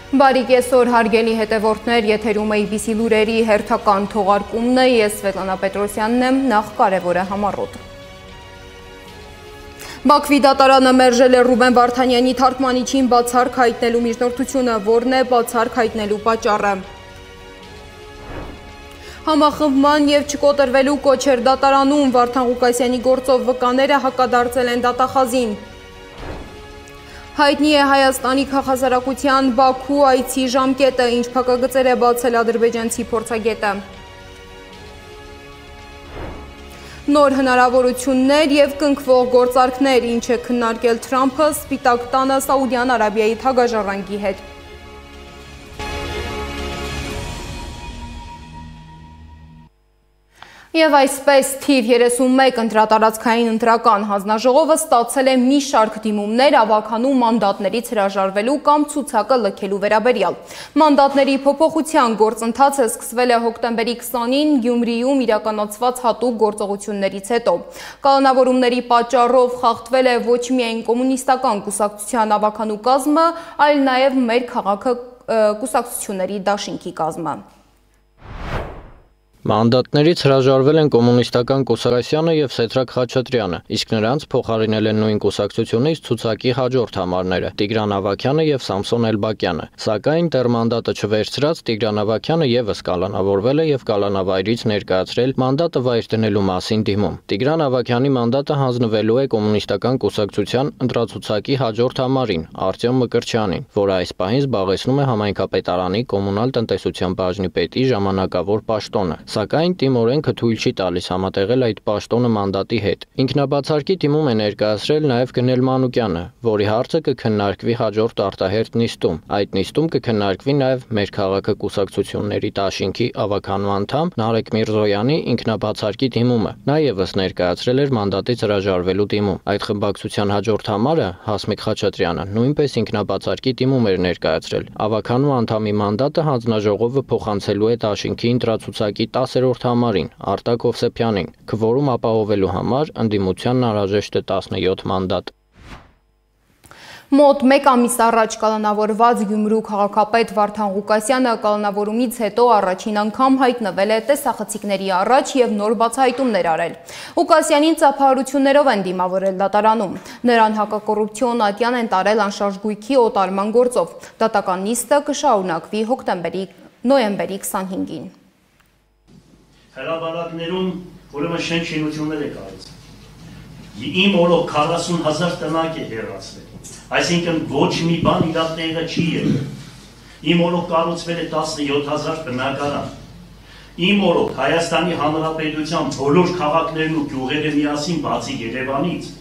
Բարի կեսօր հարգելի հետևորդներ, եթերում է IBC լուրերի հերթական թողարկումն է, ես Սվետլանա Պետրոսյանն եմ, նախ կարևորը համառոտ։ Բաքվի դատարանը մերժել է Ռուբեն Վարդանյանի թարգմանիչին բացառք հայտնելու միջնորդությունը, որն է բացառք հայտնելու պատճառը։ Համախմբման և չկոտրվելու կոչեր դատարանում, Վարդան Ղուկասյանի գործով վկաները հակադարձել են դատախազին։ Հայտնի է Հայաստանի քաղաքասարակության Բաքու այցի ժամկետը, ինչ փակագծեր է բացել ադրբեջանցի փորձագետը։ Նոր հնարավորություններ և կնքվող գործարքներ, ինչ է քննարկել Թրամփը Սպիտակ տանը Սաուդյան Արաբիայի թագաժառանգի հետ։ Եվ այսպես թիվ 31 ընտրատարածքային ընտրական հանձնաժողովը ստացել է մի շարք դիմումներ ավականու մանդատներից հրաժարվելու կամ ցուցակը լքելու վերաբերյալ։ Մանդատների փոփոխության գործընթացը սկսվել է հոկտեմբերի 20-ին Գյումրիում իրականացված հատուկ գործողություններից հետո։ Կալանավորումների պատճառով խախտվել է ոչ միայն կոմունիստական կուսակցության ավականու կազմը, այլ նաև մեր քաղաքը կուսակցությունների դաշինքի կազմը։ Մանդատներից հրաժարվել են կոմունիստական կուսակցությունը և Սեդրակ Խաչատրյանը, իսկ նրանց փոխարինել են նույն կուսակցությունից ցուցակի հաջորդ համարները՝ Տիգրան Ավագյանը և Սամսոն Էլբակյանը, սակայն դեռ մանդատը չվերցրած Տիգրան Ավագյանը ևս կալանավորվել է և կալանավայրից ներկայացրել մանդատը վայր դնելու մասին դիմում։ Տիգրան Ավագյանի մանդատը հանձնվելու է կոմունիստական կուսակցության ընտրացուցակի հաջորդ համարին՝ Արտյոմ Մկրտչյանին, որը այս պահին զբաղեցնում է համայնքապետարանի կոմունալ տնտեսության բաժնի պետի ժամանակավոր պաշտոնը։ Սակայն տիմօրենքը թույլ չի տալիս համատեղել այդ պաշտոնը մանդատի հետ։ Ինքնաբացարկի դիմում է ներկայացրել նաև Գնել Մանուկյանը, որի հարցը կքննարկվի հաջորդ արտահերթ նիստում։ Այդ նիստում կքննարկվի նաև մեր քաղաքը կուսակցությունների դաշինքի ավականու անդամ Նարեկ Միրզոյանի ինքնաբացարկի դիմումը։ Նա ևս ներկայացրել էր մանդատից հրաժարվելու դիմում։ Այդ խմբակցության հաջորդ համարը Հասմիկ Խաչատրյանը նույնպես ինքնաբացարկի դիմում էր ներկայացրել։ Ավականու անդամի մանդատը հանձնաժողովը փոխանցելու է դաշինքի ընտրացուցակի 10-րդ համարին Արտակ Հովսեփյանին, քվորում ապահովելու համար ընդդիմությանն անհրաժեշտ է 17 մանդատ։ Մոտ մեկ ամիս առաջ կալանավորված Գյումրու քաղաքապետ Վարդան Ղուկասյանը կալանավորումից հետո առաջին անգամ հայտնվել է տեսախցիկների առաջ և նոր բացահայտումներ արել։ Ղուկասյանին ծափահարություններով են դիմավորել դատարանում։ Նրան հակակոռուպցիոն ատյան են տարել անշարժ գույքի օտարման գործով։ Դատական նիստը կշարունակվի նոյեմբերի 25-ին։ Հրապարակներում ուրեմն շենքշինություններ է կառուցել։ Իմ օրոք 40,000 տնակ է հեռացվել։ Այսինքն ոչ մի բան իր տեղը չի եղել։ Իմ օրոք կառուցվել է 17,000 բնակարան։ Իմ օրոք Հայաստանի Հանրապետության բոլոր քաղաքներն ու գյուղերը միասին բացի Երևանից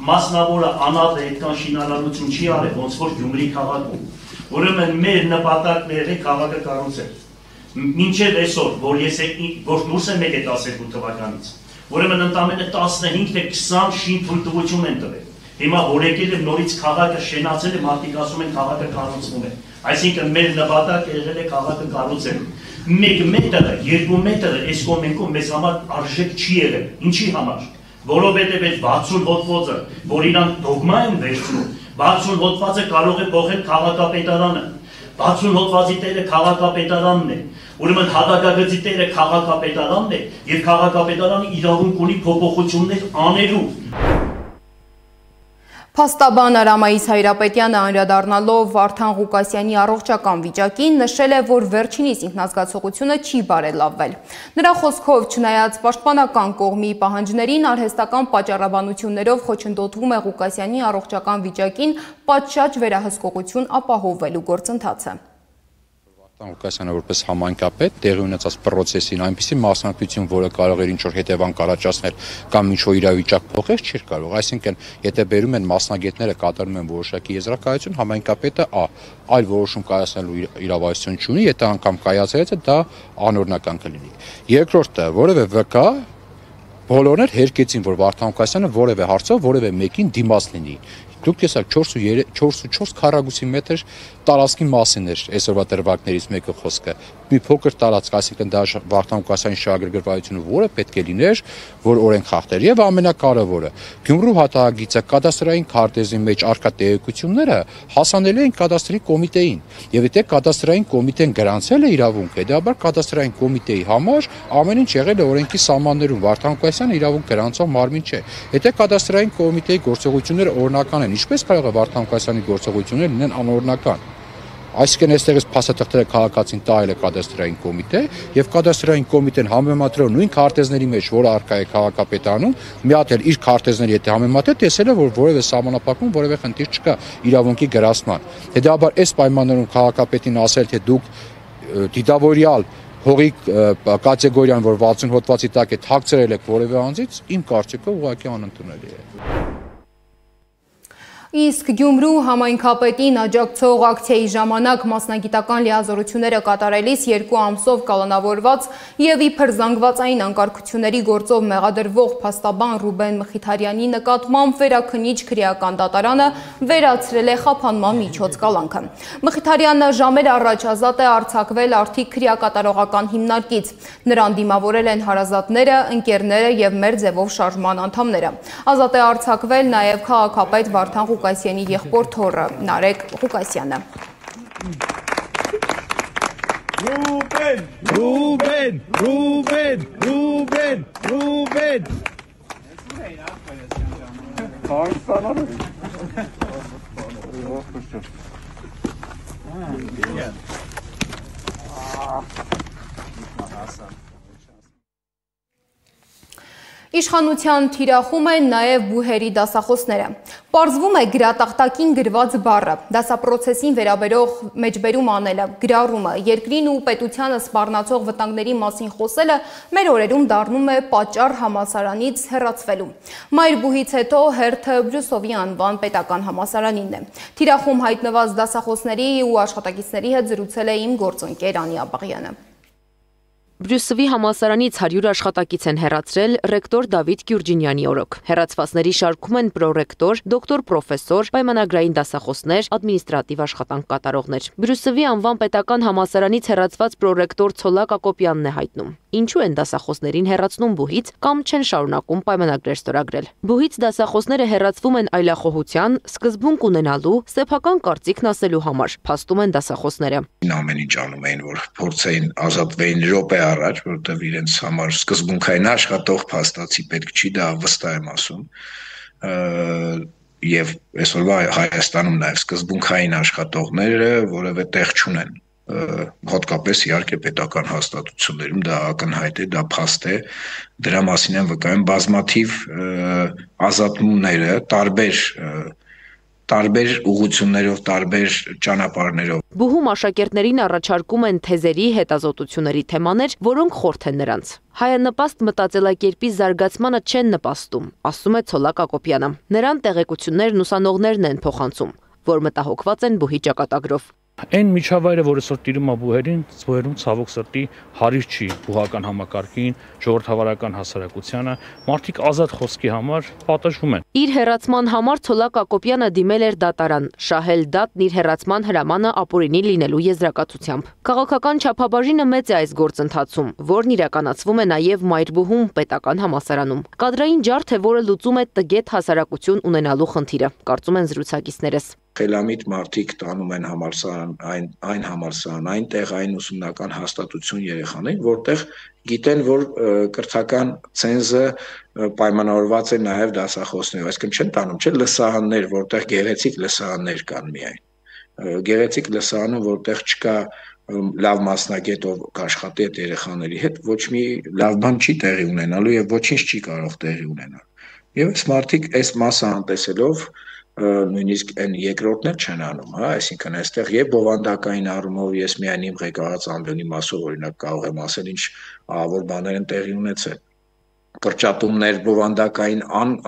մասնավորը անհատ այդքան շինարարություն չի արել, ոնց որ Գյումրի քաղաքում։ Ուրեմն մեր նպատակն է եղել քաղաքը կառուցել։ Մինչև այսօր, որ դուրս եմ եկել 12 թվականից, ուրեմն ընդամենը 15 թե 20 շինթույլտվություն են տվել։ Հիմա որ եկել եմ նորից քաղաքը շենացել է, մարդիկ ասում են քաղաքը կառուցվում է։ Այսինքն մեր նպատակը եղել է քաղաքը կառուցել։ 1 մետրը, 2 մետրը այս կողմենքում մեզ համար արժեք չի եղել։ Ինչի համար։ Որովհետև այդ 60 հոդվածը, որ իրանք դոգմա են վերցնում, 60 հոդվածը կարող է փոխել քաղաքապետարանը։ 60 հոդվածի տերը քաղաքապետարանն է։ Ուրեմն հատակագծի տերը քաղաքապետարանն է և քաղաքապետարանը իրավունք ունի փոփոխություններ անելու։ Փաստաբան Արամայիս Հայրապետյանը անդրադառնալով Վարդան Ղուկասյանի առողջական վիճակին նշել է, որ վերջինիս ինքնազգացողությունը չի բարելավվել։ Նրա խոսքով, չնայած պաշտպանական կողմի պահանջներին, արհեստական պատճառաբանություններով խոչընդոտվում է Ղուկասյանի առողջական վիճակին պատշաճ վերահսկողություն ապահովելու գործընթացը։ Ղուկասյանը որպես համայնքապետ տեղի ունեցած պրոցեսին այնպիսի մասնակցություն, որը կարող էր ինչ-որ հետևանք առաջացնել կամ ինչ-որ իրավիճակ փոխել, չէր կարող։ Այսինքն, եթե բերում են մասնագետները կատարում են որոշակի եզրակացություն, համայնքապետը այլ որոշում կայացնելու իրավասություն չունի, եթե անգամ կայացրեց է, դա անօրինական կլինի։ Երկրորդը, որևէ վկա բոլորներ հերկեցին, որ Վարդան Ղուկասյանը որևէ հարցով որևէ մեկին դիմաց լինի։ Դուք տեսակ 4.4 քառակուսի մետր տարածքի մասին էր այսօրվա դրվագներից մեկը խոսքը։ մի փոքր տարածք, այսինքն դա Վարդան Ղուկասյանի շահագրգռվածությունը, որը պետք է լիներ, որ օրենք խախտեր, եւ ամենակարևորը Գյումրու հատակագիծը կադաստրային քարտեզի մեջ առկա տեղեկությունները հասանելի են կադաստրի կոմիտեին, եւ եթե կադաստրային կոմիտեն գրանցել է իրավունք, հետաբար կադաստրային կոմիտեի համար ամեն ինչ եղել է օրենքի սահմաններում, Վարդան Ղուկասյանը իրավունք գրանցող մարմին չէ։ Եթե կադաստրային կոմիտեի գործողությունները օրինական են, ինչպես կարող է Վարդան Ղուկասյանի գործողությունները լինեն անօրինական։ Այսինքն այստեղից փաստաթղթերը քաղաքացին տալ է կադաստրային կոմիտե եւ կադաստրային կոմիտեն համեմատրելով նույն քարտեզների մեջ, որը առկա է քաղաքապետարանում, մի հատ էլ իր քարտեզների հետ համեմատել, տեսել է, որ որևէ սահմանափակում, որևէ խնդիր չկա իրավունքի գրասման։ Հետաբար այս պայմաններում քաղաքապետին ասել, թե դուք դիտավորյալ հողի կատեգորիան, որ 60 հոդվածի տակ է թաքցրել եք որևէ անձից, իմ կարծիքով ուղղակի անընդունելի է։ Իսկ Գյումրու համայնքապետին աջակցող ակցիայի ժամանակ մասնագիտական լիազորությունները կատարելիս 2 ամսով կալանավորված եւ իբր զանգվածային անկարգությունների գործով մեղադրվող փաստաբան Ռուբեն Մխիթարյանի նկատմամբ վերաքննիչ քրեական դատարանը վերացրել է խափանման միջոց կալանքը։ Մխիթարյանը ժամեր առաջ ազատ է արձակվել արդի քրեակատարողական հիմնարկից։ Նրան դիմավորել են հարազատները, ընկերները եւ մեր ձևով շարժման անդամները։ Ազատ է արձակվել նաեւ քաղաքապետ Վարդան Ղուկասյանի եղբոր թոռը Նարեկ Ղուկասյանը։ Իշխանության թիրախում են նաև բուհերի դասախոսները։ Պարզվում է գրատախտակին գրված բառը, դասապրոցեսին վերաբերող մեջբերում անելը, գրառումը, երկրին ու պետությանը սպառնացող վտանգների մասին խոսելը մեր օրերում դառնում է պատճառ համալսարանից հեռացվելու։ Մայր բուհից հետո հերթը Բրյուսովի անվան պետական համալսարանինն է։ Թիրախում հայտնված դասախոսների ու աշխատակիցների հետ զրուցել է իմ գործընկեր Անի Աբաղյանը։ Բրյուսովի համալսարանից 100 աշխատակից են հեռացրել ռեկտոր Դավիթ Գյուրջինյանի օրոք։ Հեռացվածների շարքում են պրոռեկտոր, դոկտոր պրոֆեսոր, պայմանագրային դասախոսներ, ադմինիստրատիվ աշխատանք կատարողներ։ Բրյուսովի անվան պետական համալսարանից հեռացված պրոռեկտոր Ցոլակ Ակոպյանն է հայտնում, ինչու են դասախոսներին հեռացնում բուհից կամ չեն շարունակում պայմանագրեր ստորագրել։ Բուհից դասախոսները հեռացվում են այլախոհության, սկզբունք ունենալու, սեփական կարծիքն ասելու համար, փաստում են դասախոսները։ Ամեն ինչ անում էին, որ փորձեին ազատվեին րոպե առաջ, որտեղ իրենց համար սկզբունքային աշխատող փաստացի պետք չի, դա վստահ եմ ասում։ Եվ այսօրվա Հայաստանում նաև սկզբունքային աշխատողները որևէ տեղ չունեն։ Հատկապես իհարկե պետական հաստատություններում դա ակնհայտ է, դա փաստ է, դրա մասին են վկայում բազմաթիվ ազատումները տարբեր ուղղություններով, տարբեր ճանապարհներով։ Բուհում աշակերտներին առաջարկում են թեզերի, հետազոտությունների թեմաներ, որոնք խորթ են նրանց։ Հայանպաստ մտածելակերպի զարգացմանը չեն նպաստում, ասում է Ցոլակ Ակոպյանը։ Նրան տեղեկություններն ուսանողներն են փոխանցում, որ մտահոգված են բուհի ճակատագրով։ Այն միջավայրը, որը սրտ տիրում է բուհերին, ցավոք սրտի հարիր չի բուհական համակարգին, ժողովրդավարական հասարակությանը, մարդիկ ազատ խոսքի համար պատժվում են։ Իր հեռացման համար Ցոլակ Ակոպյանը դիմել էր դատարան, շահել դատն իր հեռացման հրամանը ապօրինի լինելու եզրակացությամբ։ Քաղաքական չափաբաժինը մեծ է այս գործընթացում, որն իրականացվում է նաև Մայրբուհում պետական համալսարանում։ Կադրային ջարդ է, որը լուծում է տգետ հասարակություն ունենալու խնդիրը, կարծում են զրուցակիցներս։ Խելամիտ մարդիկ տանում են այն համալսարան, այնտեղ այն ուսումնական հաստատություն երեխաներին, որտեղ գիտեն, որ կրթական ցենզը պայմանավորված է նաև դասախոսներով, այսինքն չեն տանում, չէ՞, լսարաններ, որտեղ գեղեցիկ լսարաններ կան միայն։ Գեղեցիկ լսարանում, որտեղ չկա լավ մասնագետ, ով կաշխատի այդ երեխաների հետ, ոչ մի լավ բան չի տեղի ունենալու եւ ոչինչ չի կարող տեղի ունենալ։ Եվ այս մարդիկ այս մասը անտեսելով նույնիսկ այն երկրորդն էլ չեն անում, հա, այսինքն այստեղ եւ բովանդակային առումով ես միայն իմ ղեկավարած ամբիոնի մասով օրինակ կարող եմ ասել ինչ ահավոր բաներ են տեղի ունեցել։ կրճատումներ, բովանդակային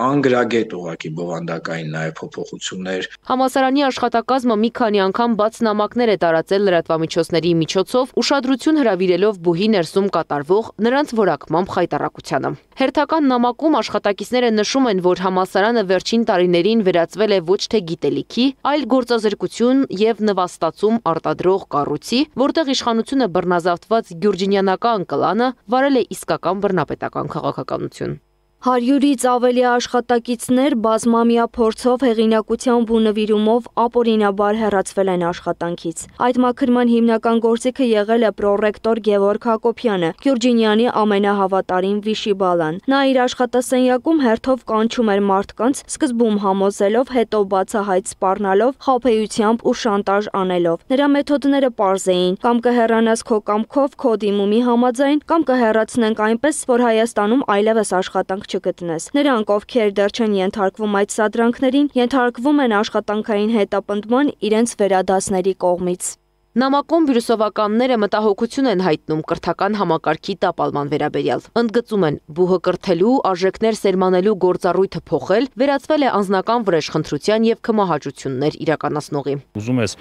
անգրագետ ուղղակի բովանդակային նաև փոփոխություններ։ Համալսարանի աշխատակազմը մի քանի անգամ բաց նամակներ է տարածել լրատվամիջոցների միջոցով, ուշադրություն հրավիրելով բուհի ներսում կատարվող նրանց որակմամբ խայտառակությանը։ Հերթական նամակում աշխատակիցները նշում են, որ համալսարանը վերջին տարիներին վերածվել է ոչ թե գիտելիքի, այլ գործազրկություն եւ նվաստացում արտադրող կառույցի, որտեղ իշխանությունը բռնազավթված գյուրջինյանական կլանը վարել է իսկական բռնապետական քաղաքականություն։ 100-ից ավելի աշխատակիցներ բազմամյա փորձով, հեղինակությամբ ու նվիրումով ապօրինաբար հեռացվել են աշխատանքից։ Այդ մաքրման հիմնական գործիքը եղել է պրոռեկտոր Գևորգ Հակոբյանը, Գյուրջինյանի ամենահավատարիմ վիշիբալան։ Նա իր աշխատասենյակում հերթով կանչում էր մարդկանց, սկզբում համոզելով, հետո բացահայտ սպառնալով, խաբեությամբ ու շանտաժ անելով։ Նրա մեթոդները պարզ էին՝ կամ կհեռանաս քո կամքով, քո դիմումի համաձայն, կամ կհեռացնենք այնպես, որ Հայաստանում այլևս աշխատանք չգտնես։ Նրանք, ովքեր դեռ չեն ենթարկվում այդ սադրանքներին, ենթարկվում են աշխատանքային հետապնդման իրենց վերադասների կողմից։ Նամակում բյուրսովականները մտահոգություն են հայտնում կրթական համակարգի տապալման վերաբերյալ։ Ընդգծում են, բուհը կրթելու, արժեքներ սերմանելու գործառույթը փոխել, վերածվել է անձնական վրեժխնդրության եւ քմահաճություններ իրականացնողի։ Ուզում ես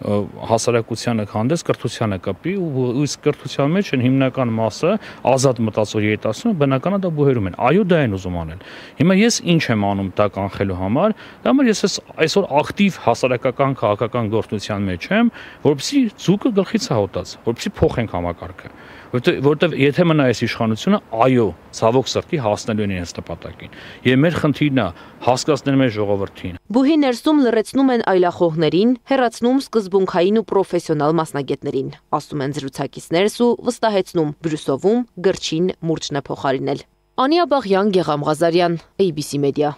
հասարակությանը հանդես կրթությանը կապի ու իսկ կրթության մեջ են հիմնական մասը ազատ մտածող երիտասարդները բնականաբար դա բուհերում են։ Այո, դա են ուզում անել։ Հիմա ես ինչ եմ անում դա կանխելու համար։ Դա համար ես այսօր ակտիվ հասարակական քաղաքական գործունեության մեջ եմ, որովհետեւ ձուկը գլխից է հոտած, որովհետեւ փոխենք համակարգը, որովհետեւ եթե մնա այս իշխանությունը, այո, ցավոք սրտի հասնելու են իրենց նպատակին։ Եվ մեր խնդիրն է հասկացնել մեր ժողովրդին։ Բուհի ներսում լրացնում են այլախոհներին, հեռացնում սկզբունքային ու պրոֆեսիոնալ մասնագետներին, ասում են զրուցակիցներս ու վստահեցնում, Բրյուսովում գրչին մուրճն է փոխարինել։ Անիա Բաղյան, Գեգամ Ղազարյան, ABC Media։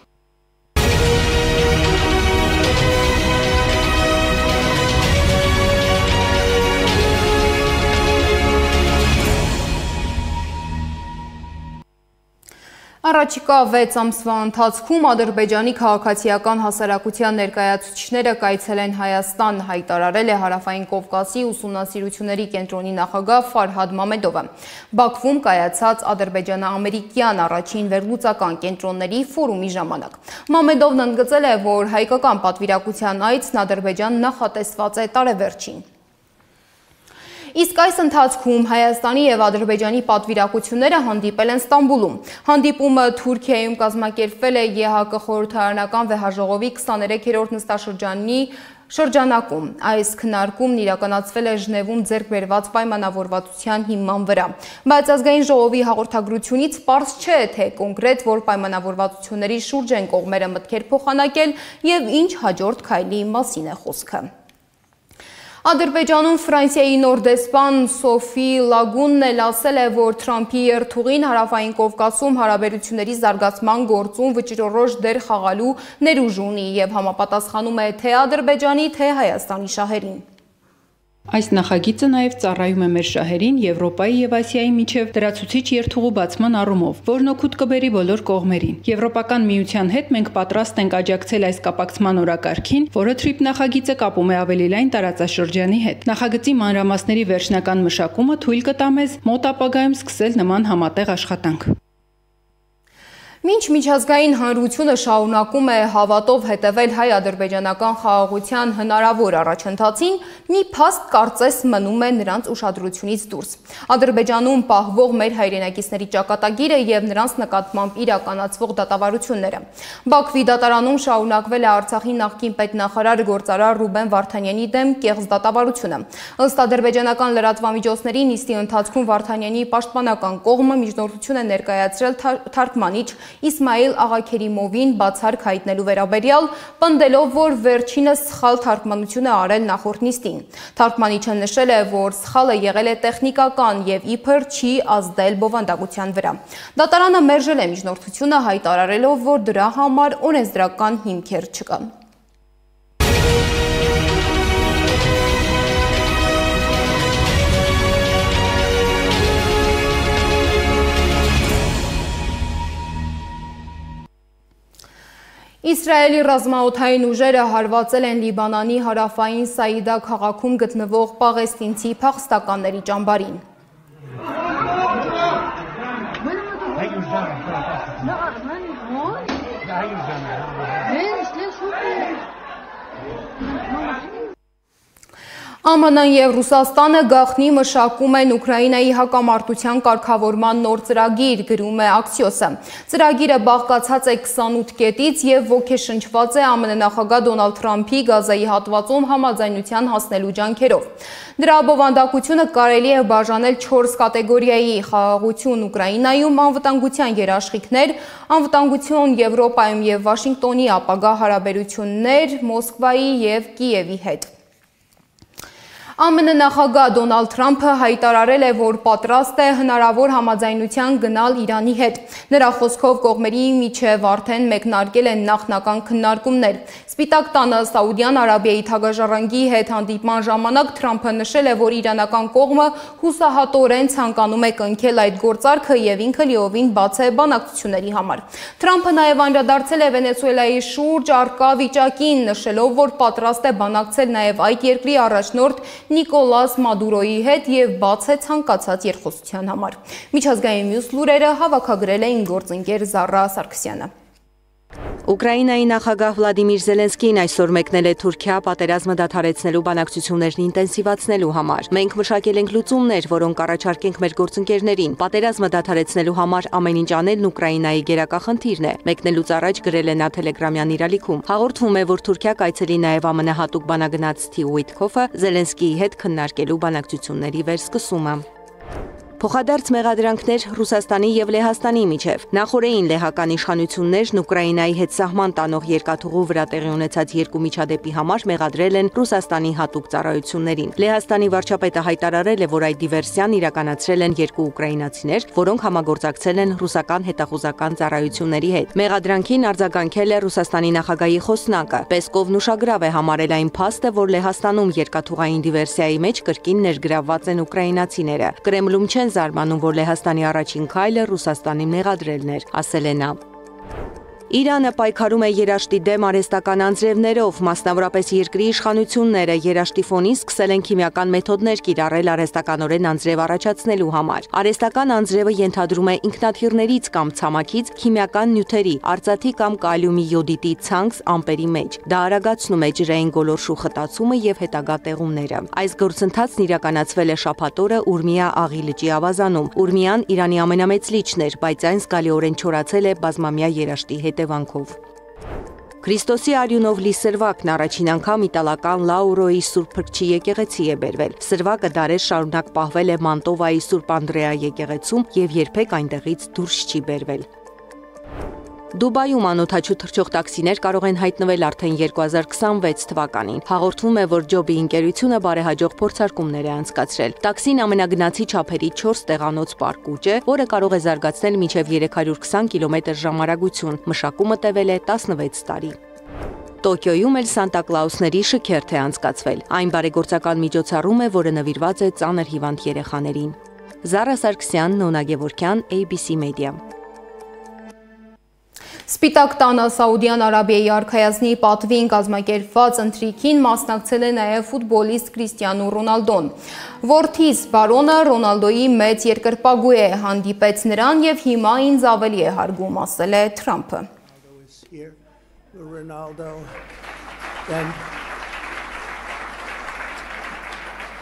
Առաջիկա 6 ամսվա ընթացքում Ադրբեջանի քաղաքացիական հասարակության ներկայացուցիչները կայցելեն Հայաստան, հայտարարել է Հարավային Կովկասի ուսումնասիրությունների կենտրոնի նախագահ Ֆարհադ Մամեդովը։ Բաքվում կայացած ադրբեջանա-ամերիկյան առաջին վերլուծական կենտրոնների ֆորումի ժամանակ։ Մամեդովն ընդգծել է, որ հայկական պատվիրակության այցն Ադրբեջան նախատեսված է տարեվերջին։ Իսկ այս ընթացքում Հայաստանի եւ Ադրբեջանի պատվիրակությունները հանդիպել են Ստամբուլում։ Հանդիպումը Թուրքիայում կազմակերպվել է ԵՀԿ խորհրդարանական վեհաժողովի 23-րդ նստաշրջանի շրջանակում։ Այս քննարկումն իրականացվել է Ժնևում ձեռք բերված պայմանավորվածության հիման վրա։ Բայց ազգային ժողովի հաղորդագրությունից պարզ չէ, թե կոնկրետ որ պայմանավորվածությունների շուրջ են կողմերը մտքեր փոխանակել եւ ինչ հաջորդ քայլի մասին է խոսքը։ Ադրբեջանում Ֆրանսիայի նոր դեսպան Սոֆի Լագունն էլ ասել է, որ Թրամփի երթուղին Հարավային Կովկասում հարաբերությունների զարգացման գործում վճռորոշ դեր խաղալու ներուժ ունի եւ համապատասխանում է թե Ադրբեջանի, թե Հայաստանի շահերին։ Այս նախագիծը նաև ծառայում է մեր շահերին Եվրոպայի եւ Ասիայի միջև դրացուցիչ երթուղու բացման առումով, որն օգուտ կբերի բոլոր կողմերին։ Եվրոպական միության հետ մենք պատրաստ ենք աջակցել այս կապակցման օրակարգին, որը TRIP նախագիծը կապում է ավելի լայն տարածաշրջանի հետ։ Նախագծի մանրամասների վերջնական մշակումը թույլ կտա մեզ մոտ ապագայում սկսել նման համատեղ աշխատանք։ Մինչ միջազգային հանրությունը շարունակում է հավատով հետևել հայ-ադրբեջանական խաղաղության հնարավոր առաջընթացին, մի փաստ կարծես մնում է նրանց ուշադրությունից դուրս։ Ադրբեջանում պահվող մեր հայրենակիցների ճակատագիրը եւ նրանց նկատմամբ իրականացվող դատավարությունները։ Բաքվի դատարանում շարունակվել է Արցախի նախկին պետնախարար գործարար Ռուբեն Վարդանյանի դեմ կեղծ դատավարությունը։ Ըստ ադրբեջանական լրատվամիջոցների նիստի ընթացքում Վարդանյանի պաշտպանական կողմը միջնորդություն է ներկայացրել թարգմանիչ Իսմայիլ Աղաքերիմովին բացառք հայտնելու վերաբերյալ, պնդելով, որ վերջինս սխալ թարգմանություն է արել նախորդ նիստին։ Թարգմանիչը նշել է, որ սխալը եղել է տեխնիկական եւ իբր չի ազդել բովանդակության վրա։ Դատարանը մերժել է միջնորդությունը, հայտարարելով, որ դրա համար օրենսդրական հիմքեր չկան։ Իսրայելի ռազմաօդային ուժերը հարվածել են Լիբանանի հարավային Սաիդա քաղաքում գտնվող պաղեստինցի փախստականների ճամբարին։ ԱՄՆ-ն և Ռուսաստանը գաղտնի մշակում են Ուկրաինայի հակամարտության կարգավորման նոր ծրագիր, գրում է Axios-ը։ Ծրագիրը բաղկացած է 28 կետից և ոգեշնչված է ԱՄՆ նախագահ Դոնալդ Թրամփի Գազայի հատվածում համաձայնության հասնելու ջանքերով։ Դրա բովանդակությունը կարելի է բաժանել 4 կատեգորիայի՝ խաղաղություն Ուկրաինայում, անվտանգության երաշխիքներ, անվտանգություն Եվրոպայում և Վաշինգտոնի ապագա հարաբերություններ Մոսկվայի և Կիևի հետ։ ԱՄՆ նախագահ Դոնալդ Թրամփը հայտարարել է, որ պատրաստ է հնարավոր համաձայնության գնալ Իրանի հետ։ Նրա խոսքով կողմերի միջև արդեն մեկնարկել են նախնական քննարկումներ։ Սպիտակ տանը Սաուդյան Արաբիայի թագաժառանգի հետ հանդիպման ժամանակ Թրամփը նշել է, որ իրանական կողմը հուսահատորեն ցանկանում է կնքել այդ գործարքը և ինքը լիովին բաց է բանակցությունների համար։ Թրամփը նաև անդրադարձել է Վենեսուելայի շուրջ առկա վիճակին, նշելով, որ պատրաստ է բանակցել նաև այդ երկրի առաջնորդ Նիկոլաս Մադուրոյի հետ և բաց է ցանկացած երկխոսության համար։ Միջազգային մյուս լուրերը հավաքագրել է իմ գործընկեր Զառա Սարգսյանը։ Ուկրաինայի նախագահ Վլադիմիր Զելենսկին այսօր մեկնել է Թուրքիա պատերազմը դադարեցնելու բանակցություններն ինտենսիվացնելու համար։ Մենք մշակել ենք լուծումներ, որոնք առաջարկենք մեր գործընկերներին։ Պատերազմը դադարեցնելու համար ամեն ինչ անելն Ուկրաինայի գերակա խնդիրն է։ Մեկնելուց առաջ գրել է նա Թելեգրամյան իր ալիքում։ Հաղորդվում է, որ Թուրքիա կայցելի նաև ԱՄՆ հատուկ բանագնաց Սթիվ Ուիթքոֆը Զելենսկիի հետ քննարկելու բանակցությունների վերսկսումը։ Փոխադարձ մեղադրանքներ Ռուսաստանի և Լեհաստանի միջև։ Նախորդին լեհական իշխանություններն Ուկրաինայի հետ սահման տանող երկաթուղու վրա տեղի ունեցած երկու միջադեպի համար մեղադրել են Ռուսաստանի հատուկ ծառայություններին։ Լեհաստանի վարչապետը հայտարարել է, որ այդ դիվերսիան իրականացրել են երկու ուկրաինացիներ, որոնք համագործակցել են ռուսական հետախուզական ծառայությունների հետ։ Մեղադրանքին արձագանքել է Ռուսաստանի նախագահի խոսնակը։ Պեսկովն ուշագրավ է համարել այն փաստը, որ Լեհաստանում երկաթուղային դիվերսիայի մեջ կրկին ներգրավված են ուկրաինացիները։ Կրեմլում չեն զարմանում, որ Լեհաստանի առաջին քայլը Ռուսաստանի մեղադրելն էր, ասել է նա։ Իրանը պայքարում է երաշտի դեմ արհեստական անձրևներով, մասնավորապես երկրի իշխանությունները երաշտի ֆոնին սկսել են քիմիական մեթոդներ կիրառել արհեստականորեն անձրև առաջացնելու համար։ Արհեստական անձրևը ենթադրում է ինքնաթիռներից կամ ցամաքից քիմիական նյութերի, արծաթի կամ կալիումի յոդիդի ցանքս ամպերի մեջ։ Դա արագացնում է ջրային գոլորշու խտացումը և հետագա տեղումները։ Այս գործընթացն իրականացվել է շաբաթ օրը Ուրմիա աղի լճի ավազանում։ Ուրմիան Իրանի ամենամեծ լիճն էր, բայց այն զգալիորեն չորացել է բազմամյա երաշտի հետևանքով։ Քրիստոսի արյունով լի սրվակն առաջին անգամ իտալական Լաուրոյի Սուրբ Փրկչի եկեղեցի է բերվել։ Սրվակը դարեր շարունակ պահվել է Մանտովայի Սուրբ Անդրեա եկեղեցում և երբեք այնտեղից դուրս չի բերվել։ Դուբայում անօդաչու թռչող տաքսիներ կարող են հայտնվել արդեն 2026 թվականին։ Հաղորդվում է, որ Ջոբի ընկերությունը բարեհաջող փորձարկումներ է անցկացրել։ Տաքսին ամենագնացի չափերի 4 տեղանոց պարկուճ է, որը կարող է զարգացնել մինչև 320 կմ/ժ արագություն։ Մշակումը տևել է 16 տարի։ Տոկիոյում էլ Սանտա Կլաուսների շքերթ է անցկացվել։ Այն բարեգործական միջոցառում է, որը նվիրված է ծանր հիվանդ երեխաներին։ Զառա Սարգսյան, Նոնա Գևորգյան, ABC Media։ Սպիտակ տանը Սաուդյան Արաբիայի արքայազնի պատվին կազմակերպված ընթրիքին մասնակցել է նաև ֆուտբոլիստ Կրիստիանո Ռոնալդոն։ Որդիս բարոնը Ռոնալդոյի մեծ երկրպագու է, հանդիպեց նրան և հիմա ինձ ավելի է հարգում, ասել է Թրամփը։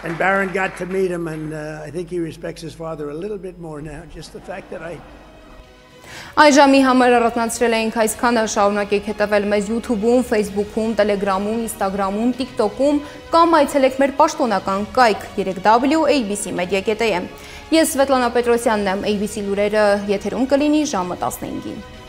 And Baron got to meet him, and I think he respects his father a little bit more now. Just the fact that Այժմի համար առանձնացրել էինք այսքանը, շարունակեք հետևել մեզ YouTube-ում, Facebook-ում, Telegram-ում, Instagram-ում, TikTok-ում կամ այցելեք մեր պաշտոնական կայք www.abcmedia.am։ Ես Սվետլանա Պետրոսյանն եմ, ABC լուրերը եթերում կլինի ժամը 15-ին։